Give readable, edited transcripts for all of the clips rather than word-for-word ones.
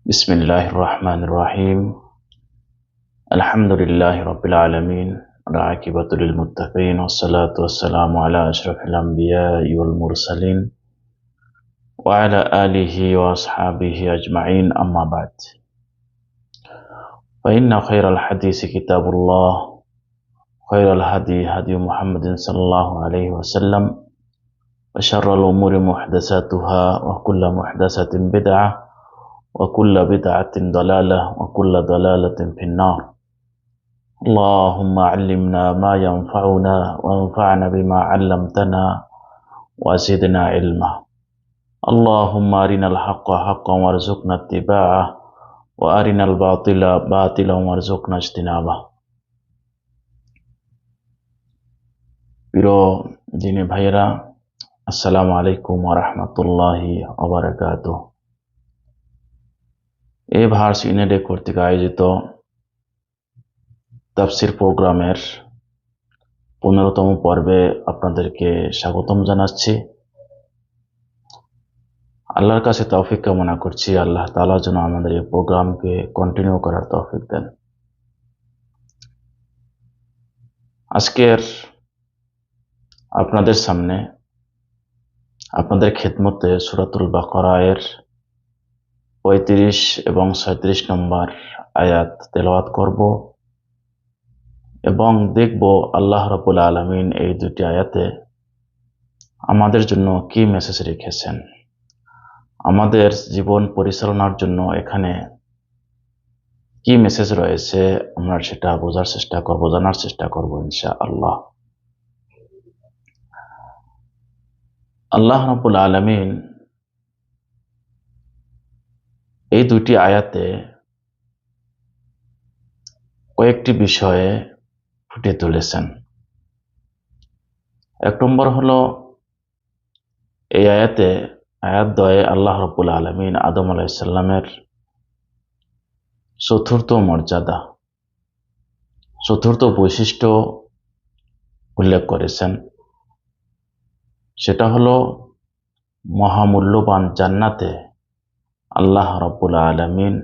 বিসমিল্লাহির রহমানির রহিম। আলহামদুলিল্লাহি রাব্বিল আলামিন ওয়া আকিবাতু লিল মুত্তাকিন ওয়াসসালাতু ওয়াসসালামু আলা আশরাফিল আমবিয়াই ওয়াল মুরসালিন ওয়া আলা আলিহি ওয়া আসহাবিহি আজমাইন, আম্মা বা'দ। ফাইন্না খায়রাল হাদিসি কিতাবুল্লাহ খায়রাল হাদি হাদি মুহাম্মাদিন সাল্লাল্লাহু আলাইহি ওয়াসাল্লাম ওয়া শাররাল উমুরি মুহদাসাতুহা ওয়া কুল্লু মুহদাসাতিন বিদআহ ওয়া কুল্লু বিদআতিন দালালাহ ওয়া কুল্লু দালালাতিন ফিন-নার। اللهم علمنا ما ينفعنا وانفعنا بما علمتنا وزدنا علما. اللهم أرنا الحق حقا وارزقنا اتباعه وأرنا الباطل باطلا وارزقنا اجتنابه. প্রিয় দিনী ভাইয়েরা, আসসালামু আলাইকুম ওয়া রাহমাতুল্লাহি ওয়া বারাকাতুহু। এই ভার্স ইউনিটে কর্তৃক আয়োজিত তাফসির প্রোগ্রামের 15তম পর্বে আপনাদেরকে স্বাগতম জানাচ্ছি। আল্লাহর কাছে তৌফিক কামনা করছি, আল্লাহ তাআলা যেন আমাদের এই প্রোগ্রামকে কন্টিনিউ করার তৌফিক দেন। আজকের আপনাদের সামনে আপনাদের খেদমতে সূরাতুল বাকারার 35 এবং 37 নম্বর আয়াত তেলাওয়াত করব এবং দেখব আল্লাহ রাব্বুল আলামিন এই দুটি আয়াতে আমাদের জন্য কি মেসেজ রেখেছেন, আমাদের জীবন পরিচালনার জন্য এখানে কি মেসেজ রয়েছে, আমরা সেটা বোঝার চেষ্টা করব, জানার চেষ্টা করব ইনশাআল্লাহ। আল্লাহ রাব্বুল আলামিন এই দুটি আয়াতে কয়েকটি বিষয়ে ফুটিয়ে তুলেছেন। এক নম্বর হলো, এই আয়াত দ্বয়ে আল্লাহ রাব্বুল আলামিন আদম আলাইহিস সালামের চতুর্থ মর্যাদা, চতুর্থ বৈশিষ্ট্য উল্লেখ করেছেন। সেটা হলো মহামূল্যবান জান্নাতে আল্লাহ রাব্বুল আলামিন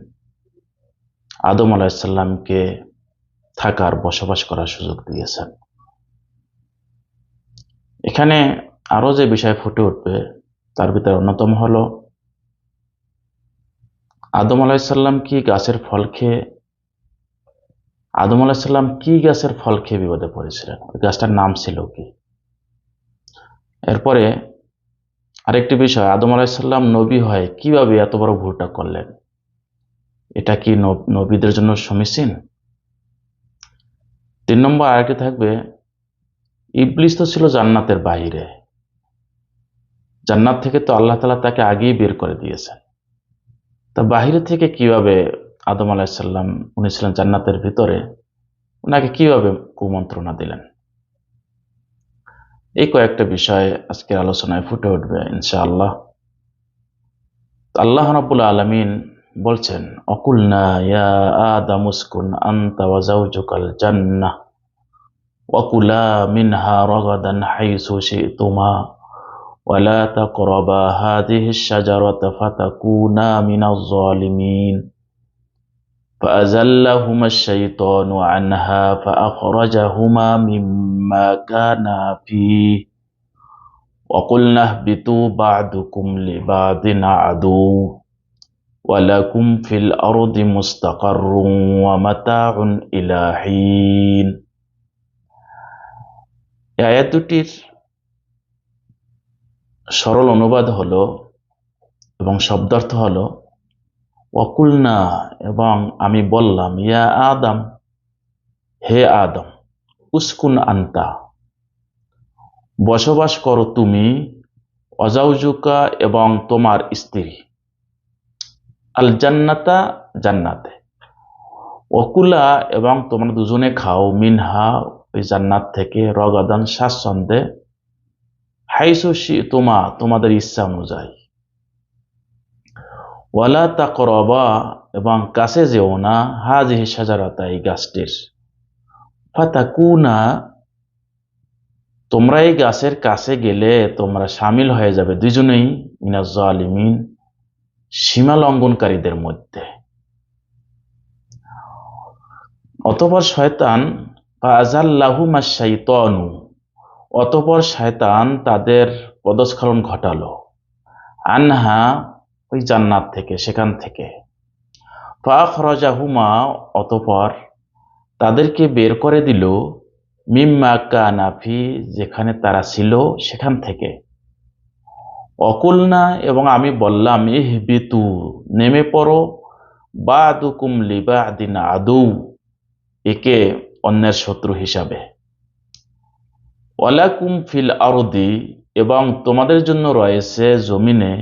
আদম আলাইহিস সালামকে থাকার, বসবাস করার সুযোগ দিয়েছেন। এখানে আরো যে বিষয় ফুটে উঠবে তার ভিতরে অন্যতম হলো, আদম আলাইহিস সালাম কি গাছের ফল খেয়ে বিপদে পড়েছিলেন? ওই গাছটার নাম ছিল কি? এরপরে আরেকটি বিষয়, আদম আলাইহিস সালাম নবী হয়ে কিভাবে এত বড় ভুলটা করলেন? এটা কি নবীদের জন্য সমীচীন? 3 নম্বর আরেকটি থাকবে, ইবলিস তো ছিল জান্নাতের বাইরে, জান্নাত থেকে তো আল্লাহ তাআলা তাকে আগেই বের করে দিয়েছেন। তা বাহিরে থেকে কিভাবে আদম আলাইহিস সালাম, উনি ছিলেন জান্নাতের ভিতরে, ওনাকে কিভাবে কুমন্ত্রণা দিলেন? এই কয়েকটা বিষয় আজকের আলোচনায় ফুটে উঠবে ইনশাআল্লাহ। আল্লাহ রাব্বুল আলামিন বলছেন, অকুলনা ইয়া আদামু উসকুন আনতা ওয়া যাওজুকাল জান্নাহ ওয়া কুলা মিনহা রাগাদান হাইসু শি'তুমা ওয়া লা তাকরাবা হাযিহিশ শাজারাতা ফাতাকুনা মিনাজ জালিমিন فأزلهما الشيطان عنها فأخرجهما مما كانا فيه وقلنا اهبطوا بعضكم لبعض عدو ولكم في الأرض مستقر ومتاع إلى حين। এই আয়াত দুটির সরল অনুবাদ হলো এবং শব্দার্থ হলো, ওয়াকুলনা, এবং আমি বললাম, ইয়া আদম, হে আদম, উসকুন আনতা, বসবাস করো তুমি, ওয়াজাউজুকা, এবং তোমার স্ত্রী, আল জান্নাতা, জান্নাতে, ওয়াকুলা, এবং তোমরা দুজনে খাও, মিনহা, ওই জান্নাত থেকে, রগাদান, স্বাচ্ছন্দ্যে, হাইসু শি'তুমা, তোমাদের ইচ্ছা অনুযায়ী, ওয়ালা তাকরাবা, এবং কাছে যেও না, হাযিহি শাজারাতা, এই গাছটির, ফাতাকুনা, তোমরা এই গাছের কাছে গেলে তোমরা শামিল হয়ে যাবে দুইজনেই, মিনাজ জালিমিন, সীমা লঙ্ঘনকারীদের মধ্যে। অতঃপর শয়তান ফাআযাল্লাহুমা শাইতানু, অতঃপর শয়তান তাদের পদস্খলন ঘটালো, আনহা, ওই জান্নাত থেকে, সেখান থেকে। ফাআখরাজাহুমা, অতঃপর তাদেরকে বের করে দিল, মিম্মা কানা ফি, যেখানে তারা ছিল সেখান থেকে। অকুলনা, এবং আমি বললাম, ইহবিতু, নেমে পড়ো, বাদুকুম লিবাদিন আদু, একে অন্যের শত্রু হিসাবে। ওয়ালাকুম ফিল আরদি, এবং তোমাদের জন্য রয়েছে জমিনে,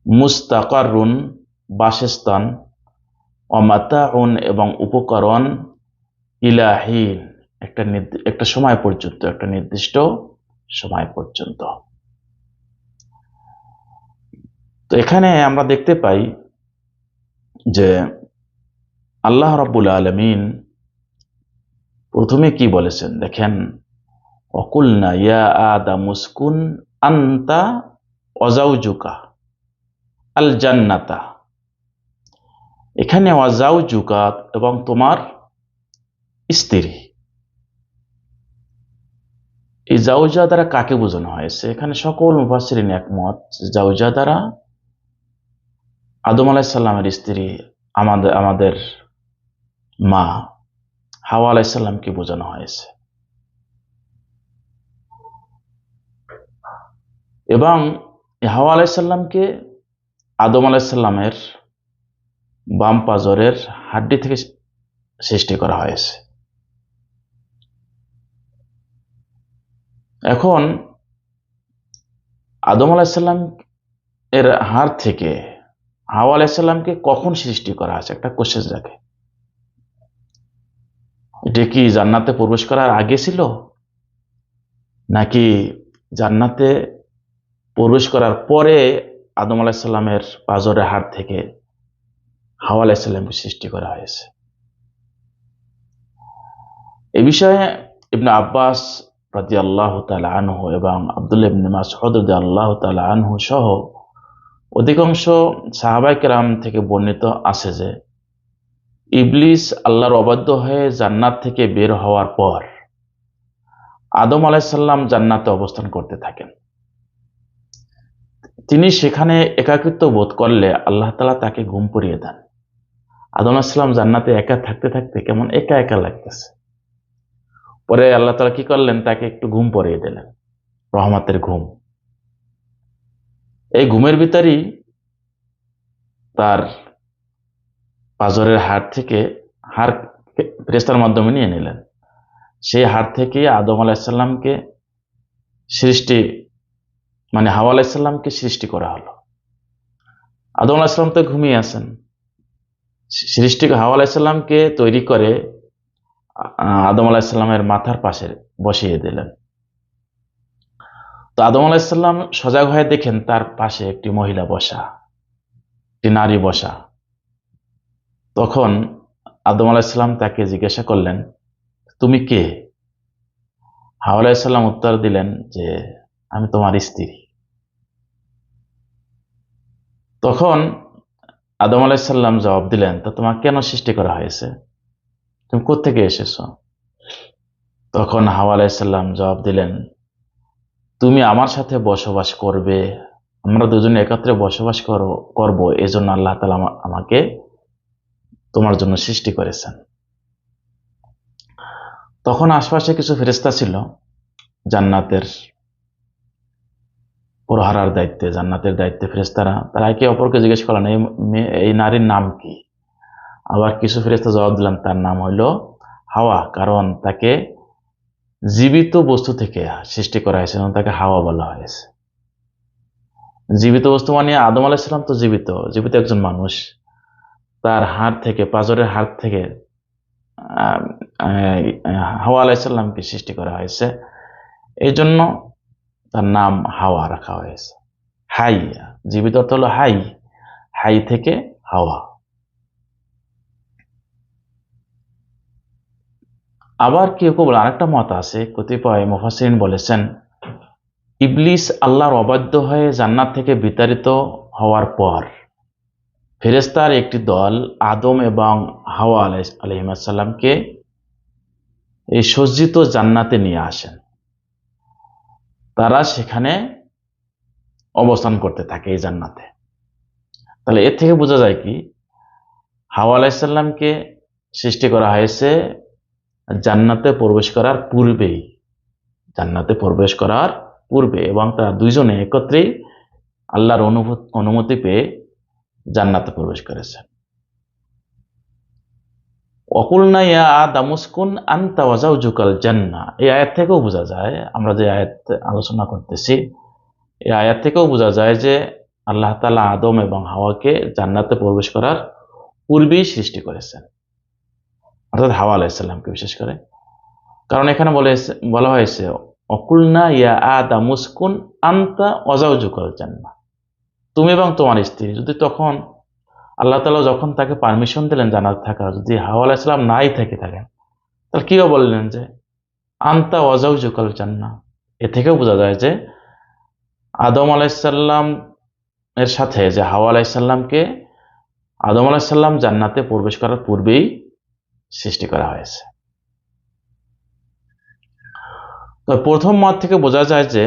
মুস্তাকারুন, বাসস্থান, অমাতাউন, এবং উপকরণ, ইলাহিন, একটা সময় পর্যন্ত, একটা নির্দিষ্ট সময় পর্যন্ত। তো এখানে আমরা দেখতে পাই যে আল্লাহ রাব্বুল আলামিন প্রথমে কি বলেছেন দেখেন, অকুলনা ইয়া আদাম উসকুন আনতা ওয়াজাউজুকা আল জান্নাতা। এখানে ওয়াজাউজুকা এবং তোমার স্ত্রী, এই জাউজা দ্বারা কাকে বোঝানো হয়েছে? এখানে সকল মুফাসসিরিন একমত, জাউজা দ্বারা আদম আলাইহিস সালামের স্ত্রী, আমাদের মা হাওয়া আলাইহিস সালামকে বোঝানো হয়েছে। এবং হাওয়া আলাইহিস সালামকে আদম আলাইহিস সালামের বাম পাজরের হাড্ডি থেকে সৃষ্টি করা হয়েছে। এখন আদম আলাইহিস সালাম এর হাড় থেকে হাওয়া আলাইহিস সালামকে কখন সৃষ্টি করা হয়েছে? একটা কোশ্চেন রাখে, এটা কি জান্নাতে প্রবেশ করার আগে ছিল, নাকি জান্নাতে প্রবেশ করার পরে আদম আলাইহিস সালামের পাজরের হাড় থেকে হাওয়া আলাইহিস সালামকে সৃষ্টি করা হয়েছে? এ বিষয়ে ইবনে আব্বাস রাদিয়াল্লাহু তাআলা আনহু এবং আব্দুল্লাহ ইবনে মাসউদ রাদিয়াল্লাহু তাআলা আনহু সহ অধিকাংশ সাহাবায়ে কেরাম থেকে বর্ণিত আছে যে ইবলিস আল্লাহর অবাধ্য হয়ে জান্নাত থেকে বের হওয়ার পর আদম আলাইহিস সালাম জান্নাতে অবস্থান করতে থাকেন। তিনি সেখানে একাকিত্ব বোধ করলে আল্লাহ তাআলা তাকে ঘুম পাড়িয়ে দেন। আদম আলাইহিস সালাম জান্নাতে একা থাকতে থাকতে কেমন একা একা লাগতেছে। পরে আল্লাহ তাআলা কি করলেন? তাকে একটু ঘুম পাড়িয়ে দিলেন, রহমতের ঘুম। এই ঘুমের ভিতরই তার পাজরের হাড় থেকে হাড় ফেরেশতার মাধ্যমে নিয়ে নিলেন। সেই হাড় থেকে আদম আলাইহিস সালামকে সৃষ্টি, মানে হাওয়া আলাইহিস সালামকে সৃষ্টি করা হলো। আদম আলাইহিস সালাম তো ঘুমিয়ে আছেন, সৃষ্টি হাওয়া আলাইহিস সালামকে তৈরি করে আদম আলাইহিস সালামের মাথার পাশে বসিয়ে দিলেন। তো আদম আলাইহিস সালাম সজাগ হয়ে দেখেন তার পাশে একটি মহিলা বসা, একটি নারী বসা। তখন আদম আলাইহিস সালাম তাকে জিজ্ঞাসা করলেন, তুমি কে? হাওয়া আলাইহিস সালাম উত্তর দিলেন যে, আমি তোমার স্ত্রী। তখন আদম আলাইহিস সালাম জবাব দিলেন, তা তোমাকে কেন সৃষ্টি করা হয়েছে? তুমি কোত্থেকে এসেছো? তখন হাওয়া আলাইহিস সালাম জবাব দিলেন, তুমি আমার সাথে বসবাস করবে, আমরা দুজনে একত্রে বসবাস করব, এজন্য আল্লাহ তাআলা আমাকে তোমার জন্য সৃষ্টি করেছেন। তখন আশপাশে কিছু ফেরেশতা ছিল জান্নাতের প্রহারার দায়িত্বে, জান্নাতের দায়িত্বে ফেরেশতারা, তারা একে অপরকে জিজ্ঞেস করলেন, এই নারীর নাম কি? আবার কিছু ফেরেশতা জবাব দিলেন, তার নাম হইল হাওয়া, কারণ তাকে জীবিত বস্তু থেকে সৃষ্টি করা হয়েছে, তাকে হাওয়া বলা হয়েছে। জীবিত বস্তু মানে আদম আলাইহিস সালাম তো জীবিত জীবিত একজন মানুষ, তার হাড় থেকে, পাজরের হাড় থেকে হাওয়া আলাইহিস সালামকে সৃষ্টি করা হয়েছে, এই জন্য তার নাম হাওয়া রাখা হয়েছে। হাই, জীবিত অর্থ হলো হাই, হাই থেকে হাওয়া। আবার কেউ কেউ বলে, আরেকটা মত আছে, কতিপয় মুফাসসিরিন বলেছেন ইবলিস আল্লাহর অবাধ্য হয়ে জান্নাত থেকে বিতাড়িত হওয়ার পর ফেরেশতার একটি দল আদম এবং হাওয়া আলাইহিসসালামকে এই সজ্জিত জান্নাতে নিয়ে আসেন। তারা সেখানে অবস্থান করতে থাকে এই জান্নাতে। তাহলে এর থেকে বোঝা যায় কি, হাওয়া আলাইহিসসালামকে সৃষ্টি করা হয়েছে জান্নাতে প্রবেশ করার পূর্বেই, জান্নাতে প্রবেশ করার পূর্বে, এবং তারা দুইজনে একত্রেই আল্লাহর অনুমতি পেয়ে জান্নাতে প্রবেশ করেছেন। ওয়াকুলনা ইয়া আদম উসকুন আনতা ওয়া যাওজুকাল জান্নাহ, এই আয়াত থেকেও বোঝা যায়, আমরা যে আয়াত আলোচনা করতেছি এই আয়াত থেকেও বোঝা যায় যে আল্লাহ তাআলা আদম এবং হাওয়াকে জান্নাতে প্রবেশ করার পূর্বেই সৃষ্টি করেছেন, অর্থাৎ হাওয়া আলাইহিসসালামকে বিশেষ করে। কারণ এখানে বলা হয়েছে ওয়াকুলনা ইয়া আদম উসকুন আনতা ওয়া যাওজুকাল জান্নাহ, তুমি এবং তোমার স্ত্রী। যদি তখন আল্লাহ তাআলা যখন তাকে পারমিশন দিলেন জান্নাতে থাকার, যদি হাওয়া আলাইহিস সালাম নাই থেকে থাকেন, তাহলে কিও বললেন যে আনতা ওয়া যাওজুকাল জান্নাহ। এ থেকেও বোঝা যায় যে আদম আলাইহিস সালাম এর সাথে যে হাওয়া আলাইহিস সালামকে আদম আলাইহিস সালাম জান্নাতে প্রবেশ করার পূর্বেই সৃষ্টি করা হয়েছে। তো প্রথম মত থেকে বোঝা যায় যে,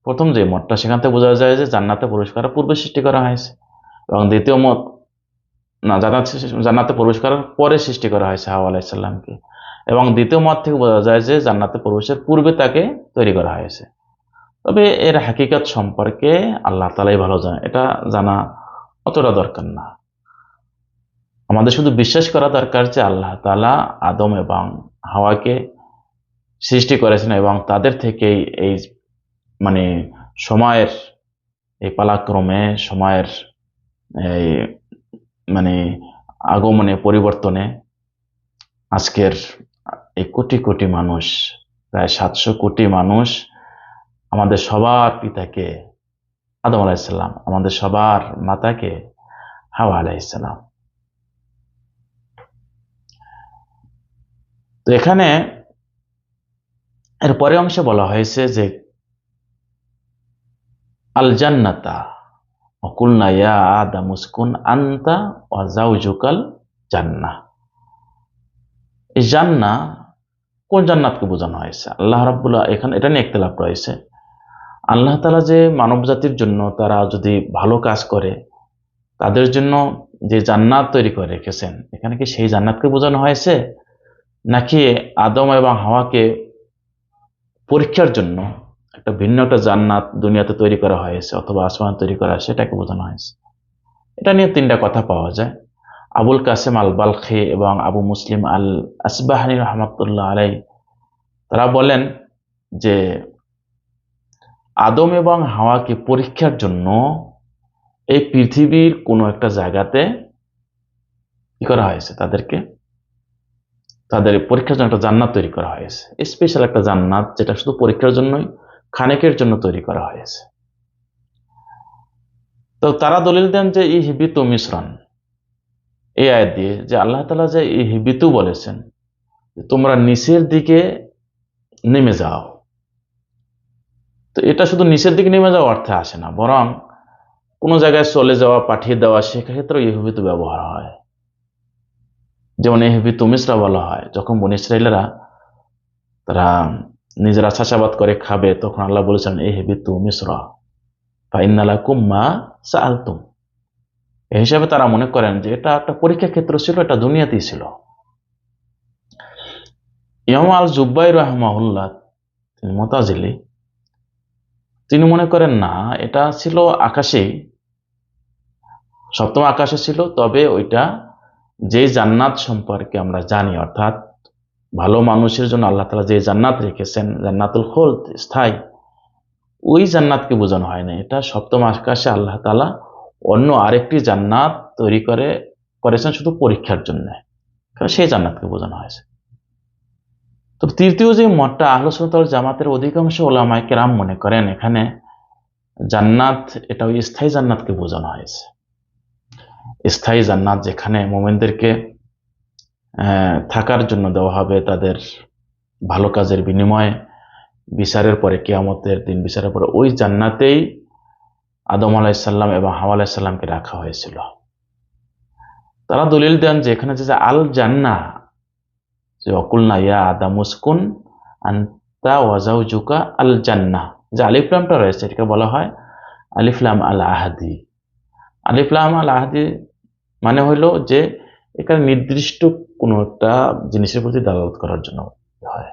প্রথম যে মতটা সেখান থেকে বোঝা যায় যে জান্নাতে প্রবেশ করার পূর্বে সৃষ্টি করা হয়েছে, এবং দ্বিতীয় মত না, জান্নাতে প্রবেশ করার পরে সৃষ্টি করা হয়েছে হাওয়া আলাইহিস সালামকে, এবং দ্বিতীয় মত থেকে বোঝা যায় যে জান্নাতে প্রবেশের পূর্বে তাকে তৈরি করা হয়েছে। তবে এর হাকিকত সম্পর্কে আল্লাহ তাআলাই ভালো জানেন, এটা জানা অতটা দরকার না। আমাদের শুধু বিশ্বাস করা দরকার যে আল্লাহ তাআলা আদম এবং হাওয়াকে সৃষ্টি করেছেন, এবং তাদের থেকেই এই মানে সময়ের এই পালাক্রমে, সময়ের এই মানে আগমনে, পরিবর্তনে আজকের এই কোটি কোটি মানুষ, প্রায় 700 কোটি মানুষ, আমাদের সবার পিতাকে আদম আলাইহিস সালাম, আমাদের সবার মাতাকে হাওয়া আলাইহিস সালাম। তো এখানে এর পরের অংশে বলা হয়েছে যে আল জান্নাতা ওয়াকুলনা ইয়া আদম উসকুন আনতা ওয়া যাওজুকাল জান্নাহ। এই জান্নাহ কোন জান্নাতকে বোঝানো হয়েছে? আল্লাহ রাব্বুল এখানে এটা নিয়ে ইখতিলাফ রয়েছে। আল্লাহ তাআলা যে মানব জাতির জন্য তারা যদি ভালো কাজ করে তাদের জন্য যে জান্নাত তৈরি করে রেখেছেন, এখানে কি সেই জান্নাতকে বোঝানো হয়েছে, নাকি আদম এবং হাওয়াকে পরীক্ষার জন্য একটা ভিন্ন একটা জান্নাত দুনিয়াতে তৈরি করা হয়েছে, অথবা আসমান তৈরি করা, সেটাকে বোঝানো হয়েছে? এটা নিয়ে তিনটা কথা পাওয়া যায়। আবুল কাসেম আল বালখি এবং আবু মুসলিম আল আসবাহানি রহমাতুল্লাহ আলাই, তারা বলেন যে আদম এবং হাওয়াকে পরীক্ষার জন্য এই পৃথিবীর কোনো একটা জায়গাতে কি করা হয়েছে, তাদের পরীক্ষার জন্য একটা জান্নাত তৈরি করা হয়েছে, স্পেশাল একটা জান্নাত, যেটা শুধু পরীক্ষার জন্যই, খানেকের জন্য তৈরি করা হয়েছে। তো তারা দলিল দেন যে ইহবিতু মিসরান, এই আয়াত দিয়ে, যে আল্লাহ তাআলা যে ইহবিতু বলেছেন, তোমরা নিচের দিকে নেমে যাও। তো এটা শুধু নিচের দিকে নেমে যাওয়া অর্থে আসে না, বরং কোনো জায়গায় চলে যাওয়া, পাঠিয়ে দেওয়া, সেক্ষেত্রে ইহবিতু ব্যবহার হয়। যেমন ইহবিতু মিসরা বলা হয় যখন বনী ইসরাঈলেরা তারা নিজেরা চাষাবাদ করে খাবে, তখন আল্লাহ বলেছেন ইহবিতু মিসরা ফাইন্না লাকুম মা সাআলতুম। এই হিসাবে তারা মনে করেন যে এটা একটা পরীক্ষা ক্ষেত্র ছিল, এটা দুনিয়াতেই ছিল। ইমাম আল জুব্বাই রাহমাহুল্লাহ, তিনি মুতাজিলি, তিনি মনে করেন না, এটা ছিল আকাশেই, সপ্তম আকাশে ছিল। তবে ওইটা যে জান্নাত সম্পর্কে আমরা জানি, অর্থাৎ ভালো মানুষের জন্য আল্লাহ তাআলা যে জান্নাত রেখেছেন, জান্নাতুল খুলদ, স্থায়ী, ওই জান্নাতকে বোঝানো হয় না। এটা সপ্তম আকাশে আল্লাহ তাআলা অন্য আরেকটি জান্নাত তৈরি করেছেন শুধু পরীক্ষার জন্য, সেই জান্নাতকে বোঝানো হয়েছে। তো তৃতীয় যে মতটা, আহলে সুন্নাত ওয়াল জামাতের অধিকাংশ উলামায়ে কেরাম মনে করেন এখানে জান্নাত, এটা ওই স্থায়ী জান্নাতকে বোঝানো হয়েছে। স্থায়ী জান্নাত যেখানে মুমিনদেরকে থাকার জন্য দেওয়া হবে, তাদের ভালো কাজের বিনিময়ে, বিচারের পরে, কিয়ামতের দিন বিচারের পরে, ওই জান্নাতেই আদম আলাইহিস সালাম এবং হাওয়া আলাইহিস সালামকে রাখা হয়েছিল। তো তারা দলিল দেন যে এখানে যে আল জান্নাহ, যে অকুলনা ইয়া আদাম উসকুন আনতা ওয়া যাওজুকা আল জান্নাহ, যে আলিফ লামটা রয়েছে এটাকে বলা হয় আলিফ লাম আল আহাদি। আলিফ লাম আল আহাদি মানে হলো যে এখানে নির্দিষ্ট কোনো একটা জিনিসের প্রতি দালালত করার জন্য হয়।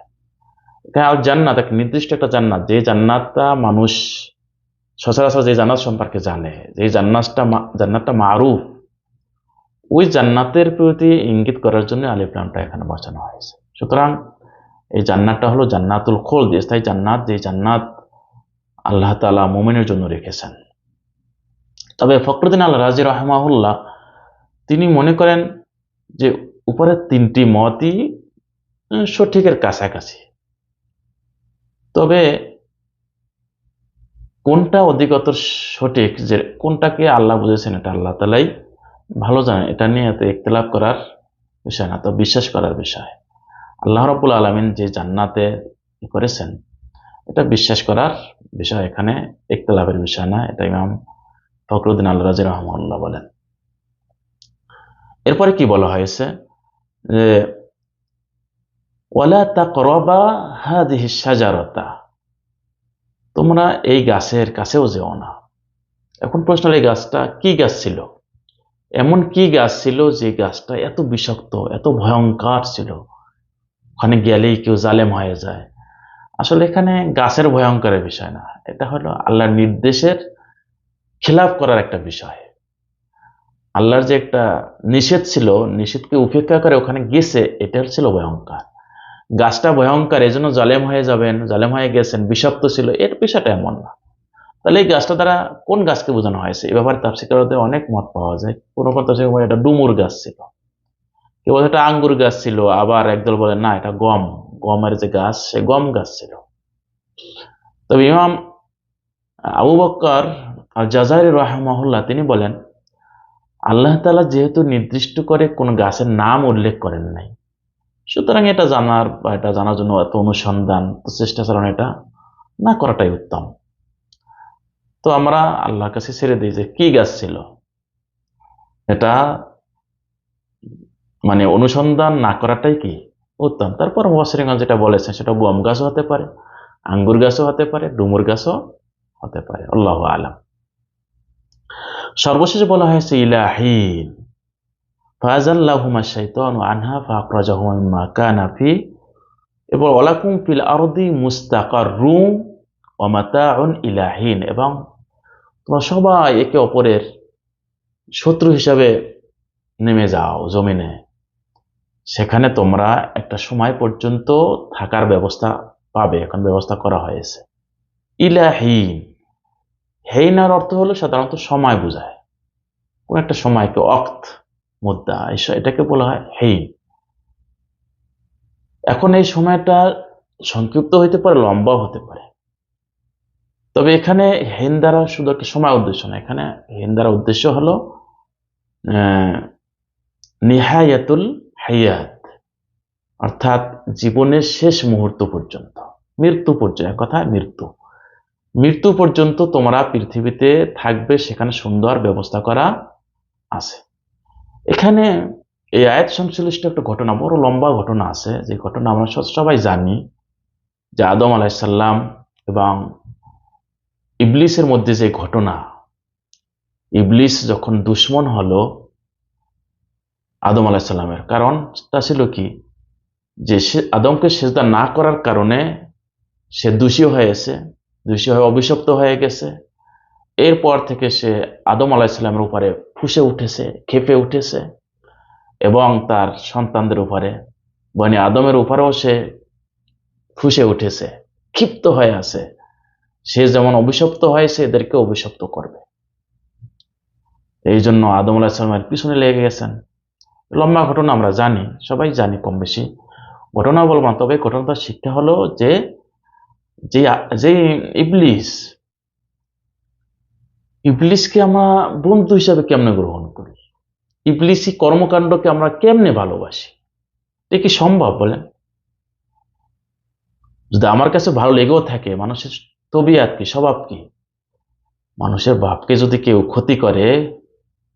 এখানে আল জান্নাত একটা নির্দিষ্ট একটা জান্নাত, যে জান্নাতটা মানুষ সচরাচর যে জান্নাত সম্পর্কে জানে, যে জান্নাতটা মারুফ, ওই জান্নাতের প্রতি ইঙ্গিত করার জন্য আলিফ লামটা এখানে বসানো হয়েছে। সুতরাং এই জান্নাতটা হলো জান্নাতুল খুলদ, স্থায়ী জান্নাত, যে জান্নাত আল্লাহ তাআলা মুমিনের জন্য রেখেছেন। তবে ফখরুদ্দীন আল রাজি রাহিমাহুল্লাহ তিনি মনে করেন যে উপরের তিনটি মতই সঠিকের কাছাকাছি। তবে কোনটা অধিকতর সঠিক, যে কোনটাকে আল্লাহ বুঝেছেন, এটা আল্লাহ তাআলাই ভালো জানেন। এটা নিয়ে এত ইখতিলাফ করার বিষয় না, তো বিশ্বাস করার বিষয়। আল্লাহ রাব্বুল আলামিন যে জান্নাতে করেছেন এটা বিশ্বাস করার বিষয়, এখানে ইখতিলাফের বিষয় না। এটা ইমাম ফখরুদ্দীন আল রাজি রাহিমাহুল্লাহ বলেন। এরপরে কি বলা হয়েছে যে ওয়ালা তাকরাবা হাযিহি শাজারাতা, তোমরা এই গাছের কাছেও যেও না। এখন প্রশ্ন, এই গাছটা কি গাছ ছিল? এমন কি গাছ ছিল যে গাছটা এত বিষাক্ত, এত ভয়ঙ্কর ছিল, ওখানে গেলেই কেউ জালেম হয়ে যায়? আসলে এখানে গাছের ভয়ঙ্করের বিষয় না, এটা হলো আল্লাহর নির্দেশের খিলাফ করার একটা বিষয়। আল্লাহর যে একটা নিষেধ ছিল, নিষেধকে উপেক্ষা করে ওখানে গেছে, এটা ছিল ভয়ঙ্কর। গাছটা ভয়ঙ্কর, এই জন্য জালেম হয়ে যাবেন, জালেম হয়ে গেছেন, বিষাক্ত ছিল, এর বিষয়টা এমন না। তাহলে এই গাছটা দ্বারা কোন গাছকে বোঝানো হয়েছে? এ ব্যাপারে তাফসীরকারদের অনেক মত পাওয়া যায়। কোনো কোনো তাফসীরে বলে এটা ডুমুর গাছ ছিল, কেউ বলে এটা আঙ্গুর গাছ ছিল, আবার একদল বলে না এটা গমের যে গাছ, সে গম গাছ ছিল। তবে ইমাম আবু বকর আল জাযারি রাহিমাহুল্লাহ তিনি বলেন, আল্লাহ তাআলা যেহেতু নির্দিষ্ট করে কোন গাছের নাম উল্লেখ করেন নাই, সুতরাং এটা জানার বা এটা জানার জন্য এত অনুসন্ধান, চেষ্টা চালানো, এটা না করাটাই উত্তম। তো আমরা আল্লাহর কাছে ছেড়ে দিই যে কি গাছ ছিল, এটা মানে অনুসন্ধান না করাটাই কি উত্তম। তারপর মুফাসসিরিনগণ যেটা বলেছেন সেটা গম গাছও হতে পারে, আঙ্গুর গাছও হতে পারে, ডুমুর গাছও হতে পারে, আল্লাহু আলাম। সর্বশেষে বলা হয়েছে ইলাহিন ফাযাল্লাহুমা শাইতানু আনহা ফাআখরাজাহুমা মিম্মা কানা ফি, এবং ওয়ালাকুম ফিল আরদি মুস্তাকাররুম ওয়া মাতাউন ইলাহিন, এবং তোমরা সবাই একে অপরের শত্রু হিসাবে নেমে যাও জমিনে, সেখানে তোমরা একটা সময় পর্যন্ত থাকার ব্যবস্থা পাবে, এখন ব্যবস্থা করা হয়েছে। ইলাহিন, হেইনার অর্থ হলো সাধারণত সময় বোঝায়, কোন একটা সময়কে, অক্ত মুদ্দা, এটাকে বলা হয় হেইন। এখন এই সময়টা সংক্ষিপ্ত হইতে পারে, লম্বা হতে পারে। তবে এখানে হেন দ্বারা শুধু একটা সময় উদ্দেশ্য না, এখানে হেন দ্বারা উদ্দেশ্য হলো নিহায়াতুল হায়াত, অর্থাৎ জীবনের শেষ মুহূর্ত পর্যন্ত, মৃত্যু পর্যন্ত, কথা মৃত্যু পর্যন্ত তোমরা পৃথিবীতে থাকবে, সেখানে সুন্দর ব্যবস্থা করা আছে। এখানে এই আয়াত সংশ্লিষ্ট একটা ঘটনা, বড় লম্বা ঘটনা আছে, যে ঘটনা আমরা সবাই জানি, যে আদম আলাইহিস সালাম এবং ইবলিসের মধ্যে যে ঘটনা, ইবলিস যখন দুশমন হলো আদম আলাইহিস সালামের, কারণটা ছিল কি, যে সে আদমকে সিজদা না করার কারণে সে দোষী হয়েছে, দোষী হয়ে অভিশপ্ত হয়ে গেছে। এরপর থেকে সে আদম আলাইহিস সালামের উপরে ফুঁসে উঠেছে, ক্ষেপে উঠেছে, এবং তার সন্তানদের উপরে, বনি আদমের উপরেও সে ফুঁসে উঠেছে, ক্ষিপ্ত হয়ে আছে। সে যেমন অভিশপ্ত হয়েছে, এদেরকে অভিশপ্ত করবে, এই জন্য আদম আলাইহিস সালামের পিছনে লেগে গেছেন। লম্বা ঘটনা আমরা জানি, সবাই জানি কম বেশি, ঘটনা বলবো না। তবে ঘটনাটার শিক্ষা হলো যে যে যে ইবলিসকে আমরা বন্ধু হিসাবে কেমনে গ্রহণ করি, ইবলিসি কর্মকাণ্ডকে আমরা কেমনে ভালোবাসি, এটা কি সম্ভব বলেন? যদি আমার কাছে ভালো লেগেও থাকে, মানুষের তবিয়াত কি, স্বভাব কি, মানুষের বাপকে যদি কেউ ক্ষতি করে,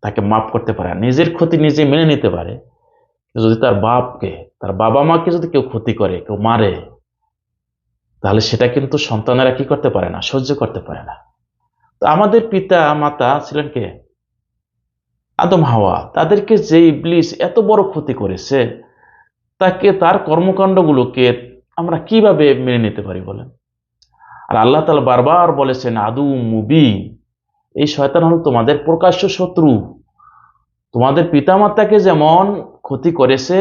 তাকে মাফ করতে পারে, নিজের ক্ষতি নিজে মেনে নিতে পারে, যদি তার বাপকে, তার বাবা মাকে যদি কেউ ক্ষতি করে, কেউ মারে, তাহলে সেটা কিন্তু সন্তানেরা কি করতে পারে না, সহ্য করতে পারে না। তো আমাদের পিতা মাতা ছিলেন কে? আদম হাওয়া। তাদেরকে যে ইবলিস এত বড় ক্ষতি করেছে, তাকে, তার কর্মকাণ্ডগুলোকে আমরা কিভাবে মেনে নিতে পারি বলেন? আর আল্লাহ তাআলা বারবার বলেছেন আদু মুবিন, এই শয়তান হলো তোমাদের প্রকাশ্য শত্রু। তোমাদের পিতামাতাকে যেমন ক্ষতি করেছে,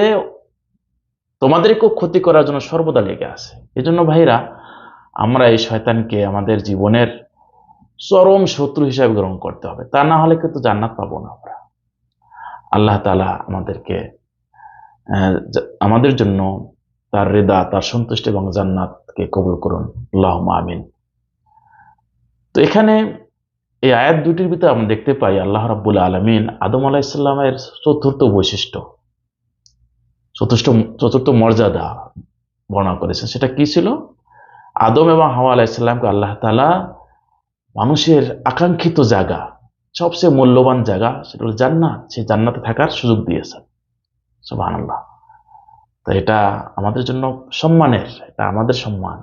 তোমাদেরকেও ক্ষতি করার জন্য সর্বদা লেগে আছে। এজন্য ভাইরা, আমরা এই শয়তানকে আমাদের জীবনের চরম শত্রু হিসাবে গ্রহণ করতে হবে, তা না হলে কিন্তু জান্নাত পাবো না আমরা। আল্লাহ তাআলা আমাদেরকে আমাদের জন্য তার রিদা, তার সন্তুষ্টি এবং জান্নাতকে কবুল করুন, আল্লাহুম্মা আমিন। তো এখানে এই আয়াত দুটির ভিতরে আমরা দেখতে পাই আল্লাহ রাব্বুল আলামিন আদম আলাইহিস সালামের চতুর্থ বৈশিষ্ট্য, চতুর্থ চতুর্থ মর্যাদা বর্ণনা করেছেন। সেটা কি ছিল? আদম এবং হাওয়া আলাইহিস সালামকে আল্লাহ তাআলা মানুষের আকাঙ্ক্ষিত জায়গা, সবচেয়ে মূল্যবান জায়গা, সেটা হলো জান্নাত, সেই জান্নাতে থাকার সুযোগ দিয়েছেন। সুবহানাল্লাহ। তো এটা আমাদের জন্য সম্মানের, এটা আমাদের সম্মান।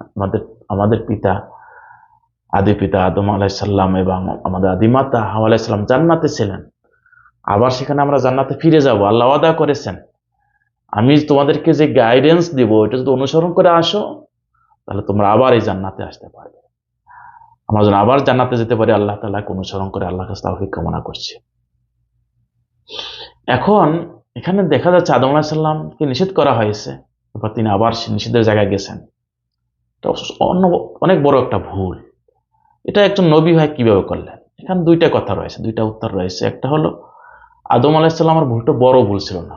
আমাদের পিতা, আদি পিতা আদম আলাইহিস সালাম এবং আমাদের আদিমাতা হাওয়া আলাইহিস সালাম জান্নাতে ছিলেন। আবার সেখানে আমরা জান্নাতে ফিরে যাব। আল্লাহ ওয়াদা করেছেন, আমি তোমাদেরকে যে গাইডেন্স দেব, এটা যদি অনুসরণ করে আসো, তাহলে তোমরা আবার এই জান্নাতে আসতে পারবে। আমরা যেন আবার জান্নাতে যেতে পারি, আল্লাহ তাআলাকে অনুসরণ করে আল্লাহর কাছে তাওফিক কামনা করছি। এখন এখানে দেখা যাচ্ছে আদম আলাইহিস সালামকে নিষেধ করা হয়েছে, এরপর তিনি আবার নিষিদ্ধের জায়গায় গেছেন। এটা অনেক বড় একটা ভুল। এটা একজন নবী ভাই কিভাবে করলেন? এখানে দুইটা কথা রয়েছে, দুইটা উত্তর রয়েছে। একটা হলো আদম আলাইহিস সালামের ভুলটা বড় ভুল ছিল না,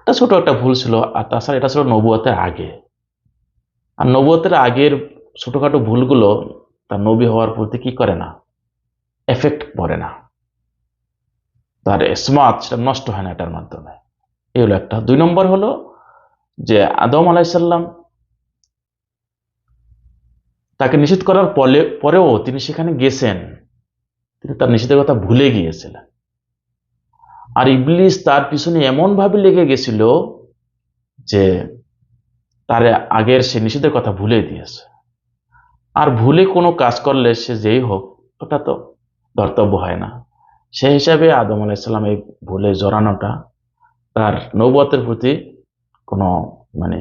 এটা ছোট একটা ভুল ছিল। আর তাছাড়া এটা ছিল নবুয়তের আগে। আর নবুয়তের আগের ছোটখাটো ভুলগুলো তার নবী হওয়ার প্রতি কি করে না, এফেক্ট পড়ে না, তার স্মার্ট সেটা নষ্ট হয় না এটার মাধ্যমে। এই হলো একটা। দুই নম্বর হলো যে আদম আলাইহিস সালাম তাকে নিষেধ করার পরেও তিনি সেখানে গেছেন, তিনি তার নিষেধের কথা ভুলে গিয়েছিলেন। আর ইবলিস তার পিছনে এমন ভাবে লেগে গেছিল যে তার আগের সে নিষেধের কথা ভুলে দিয়েছে। আর ভুলে কোনো কাজ করলে সে যেই হোক, ওটা তো ধর্তব্য হয় না। সেই হিসাবে আদম আলাইহিস সালাম এই ভুলে জড়ানোটা তার নবুয়তের প্রতি কোনো মানে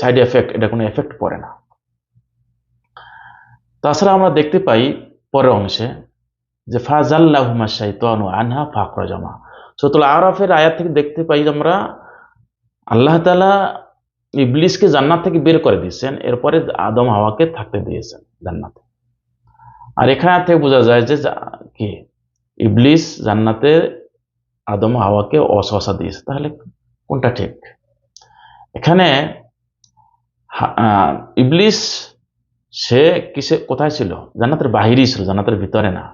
সাইড এফেক্ট, এটা কোনো এফেক্ট পড়ে না। তাছাড়া আমরা দেখতে পাই পরের অংশে যে ফাজাল্লাহুমা শাইতানু আনহা ফাখরাজামা। সূরা আরাফের আয়াত থেকে দেখতে পাই আমরা আল্লাহ তাআলা ইবলিসকে জান্নাত থেকে বের করে দিয়েছেন, এরপরে আদম হাওয়াকে থাকতে দিয়েছেন জান্নাতে। আর এখানে থেকে বোঝা যায় যে কি ইবলিস জান্নাতে আদম হাওয়াকে ওয়াসওয়াসা দিয়েছে। তাহলে কোনটা ঠিক? এখানে ইবলিস সে কোথায় ছিল? জান্নাতের বাহিরেই ছিল, জান্নাতের ভিতরে না।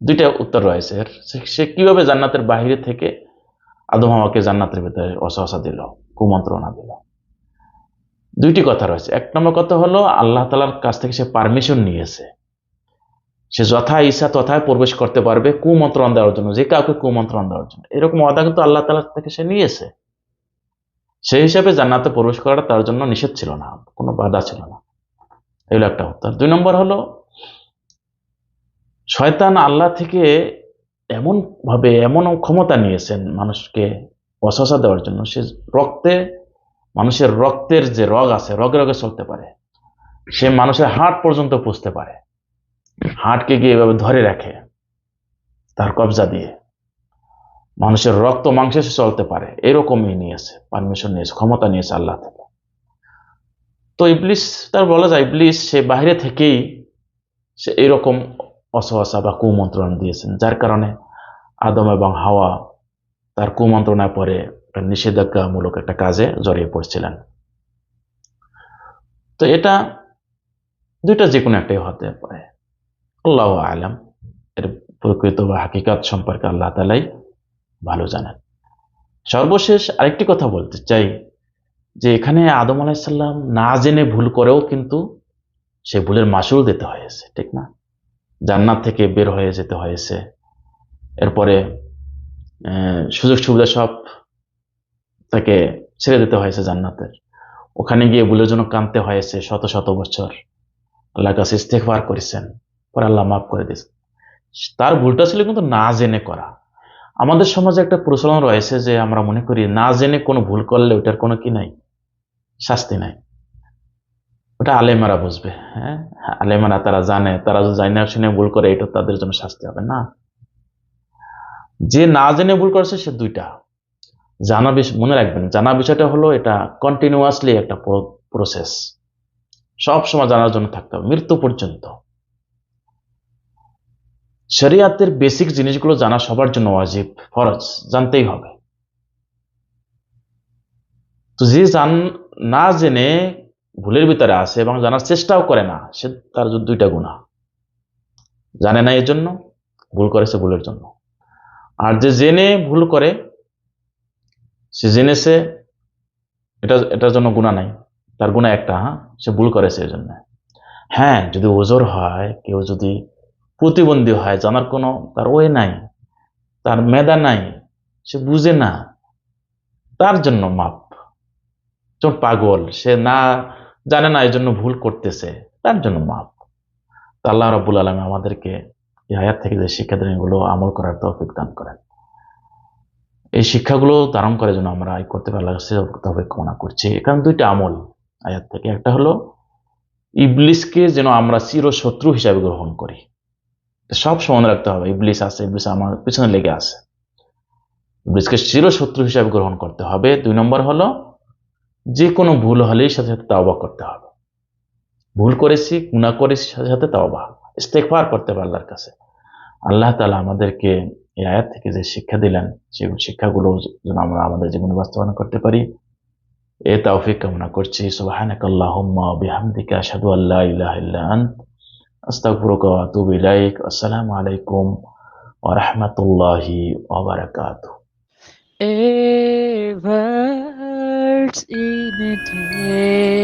দুইটা উত্তর রয়েছে। সে কিভাবে জান্নাতের বাহিরে থেকে আদম হাওয়াকে জান্নাতের ভিতরে ওয়াসওয়াসা দিল, কুমন্ত্রণা দিল? দুইটি কথা রয়েছে। এক নম্বর কথা হলো আল্লাহ তাআলার কাছ থেকে সে পারমিশন নিয়েছে, সে যথা ইচ্ছা তথায় প্রবেশ করতে পারবে কুমন্ত্রণ দেওয়ার জন্য, যে কাউকে কুমন্ত্রণ দেওয়ার জন্য। এরকম ওয়াদা কিন্তু আল্লাহ তাআলা থেকে সে নিয়েছে। সেই হিসাবে জান্নাতে প্রবেশ করাটা তার জন্য নিষেধ ছিল না, কোনো বাধা ছিল না। এগুলো একটা উত্তর। দুই নম্বর হলো শয়তান আল্লাহ থেকে এমন ভাবে এমন ক্ষমতা নিয়েছেন মানুষকে ওয়াসওয়াসা দেওয়ার জন্য, সে মানুষের রক্তের যে রগ আছে, রগে রগে চলতে পারে। সে মানুষের হার্ট পর্যন্ত পুষতে পারে, হার্টকে গিয়ে এভাবে ধরে রাখে তার কবজা দিয়ে। মানুষের রক্ত মাংসে সে চলতে পারে, এরকমই নিয়েছে, পারমিশন নিয়েছে, ক্ষমতা নিয়েছে আল্লাহ থেকে। তো ইবলিস, তার বলা যায় ইবলিস সে বাইরে থেকেই সে এরকম অসহসা বা কুমন্ত্রণ দিয়েছেন, যার কারণে আদম এবং হাওয়া তার কুমন্ত্রণায় পরে নিষেধাজ্ঞামূলক একটা কাজে জড়িয়ে পড়ছিলেন। তো এটা দুইটা যে কোনো একটাই হতে পারে, আল্লাহু আ'লাম। এর প্রকৃত বা হাকিকাত সম্পর্কে আল্লাহ তাআলাই ভালো জানেন। সর্বশেষ আরেকটি কথা বলতে চাই যে এখানে আদম আলাইহিস সালাম না জেনে ভুল করেও কিন্তু সে ভুলের মাসুল দিতে হয়েছে, ঠিক না? জান্নাত থেকে বের হয়ে যেতে হয়েছে, এরপরে সুযোগ সুবিধা সব তাকে ছেড়ে দিতে হয়েছে জান্নাতের, ওখানে গিয়ে ভুলের জন্য কাঁদতে হয়েছে শত শত বছর, আল্লাহর কাছে ইস্তেগফার করেছেন, পরে আল্লাহ মাফ করে দিয়েছেন। তার ভুলটা ছিল কিন্তু না জেনে করা। আমাদের সমাজে একটা প্রচলন রয়েছে যে আমরা মনে করি না জেনে কোনো ভুল করলে ওটার কোনো কি নাই, শাস্তি নাই, ওটা আলেমারা বুঝবে। হ্যাঁ, আলেমারা তারা জানে, তারা যদি জানে না শুনে ভুল করে এটা তাদের জন্য শাস্তি হবে না। যে না জেনে ভুল করেছে সে দুইটা, জানা বিষয় মনে রাখবেন, জানা বিষয়টা হলো এটা কন্টিনিউয়াসলি একটা প্রসেস, সব সময় জানার জন্য থাকতে হবে মৃত্যু পর্যন্ত। শরিয়াতের বেসিক জিনিসগুলো জানা সবার জন্য ওয়াজিব, ফরজ, জানতেই হবে। তো যে না জেনে ভুলের ভিতরে আছে এবং জানার চেষ্টাও করে না, সে তার দুইটা গুনাহ, জানে না এর জন্য, ভুল করেছে ভুলের জন্য। আর যে জেনে ভুল করে, সে জেনেছে, এটার জন্য গুনাহ নাই, তার গুনাহ একটা, হ্যাঁ, সে ভুল করেছে এর জন্য। হ্যাঁ, যদি ওজোর হয়, কেউ যদি প্রতিবন্ধী হয়, জানার কোনো তার ওয়ে নাই, তার মেধা নাই, সে বুঝে না, তার জন্য মাপ। যেমন পাগল, সে না জানে না এই জন্য ভুল করতেছে, তার জন্য মাপ। তা আল্লাহ রাব্বুল আলামিন আমাদেরকে এই আয়াত থেকে যে শিক্ষা দেন এগুলো আমল করার তৌফিক দান করেন। এই শিক্ষাগুলো ধারণ করে যেন আমরা আয় করতে পারি, আল্লাহর কাছে তৌফিক কামনা করছি। এখানে দুইটা আমল আয়াত থেকে, একটা হলো ইবলিসকে যেন আমরা চিরশত্রু হিসাবে গ্রহণ করি, সব সময় রাখতে হবে ইবলিস আছে, ইবলিস আমার পিছনে লেগে আছে, ইবলিসকে চিরশত্রু হিসাবে গ্রহণ করতে হবে। 2 নম্বর হলো যে কোনো ভুল হলেই সাথে সাথে তাওবা করতে হবে, ভুল করেছি, গুনাহ করেছি, সাথে সাথে তাওবা, ইস্তেগফার করতে হবে আল্লাহর কাছে। আল্লাহ তাআলা আমাদেরকে এই আয়াত থেকে যে শিক্ষা দিলেন সেই শিক্ষাগুলো যেন আমরা আমাদের জীবনে বাস্তবায়ন করতে পারি, এ তৌফিক কামনা করছি। সুবহানাকাল্লাহুম্মা ওয়া বিহামদিকা আশহাদু আল্লা ইলাহা ইল্লা আনত আস্তাগফিরুকা ওয়া আতুবু ইলাইক। আসসালামু আলাইকুম ওয়া রাহমাতুল্লাহি ওয়া বারাকাতুহু। A words in a day.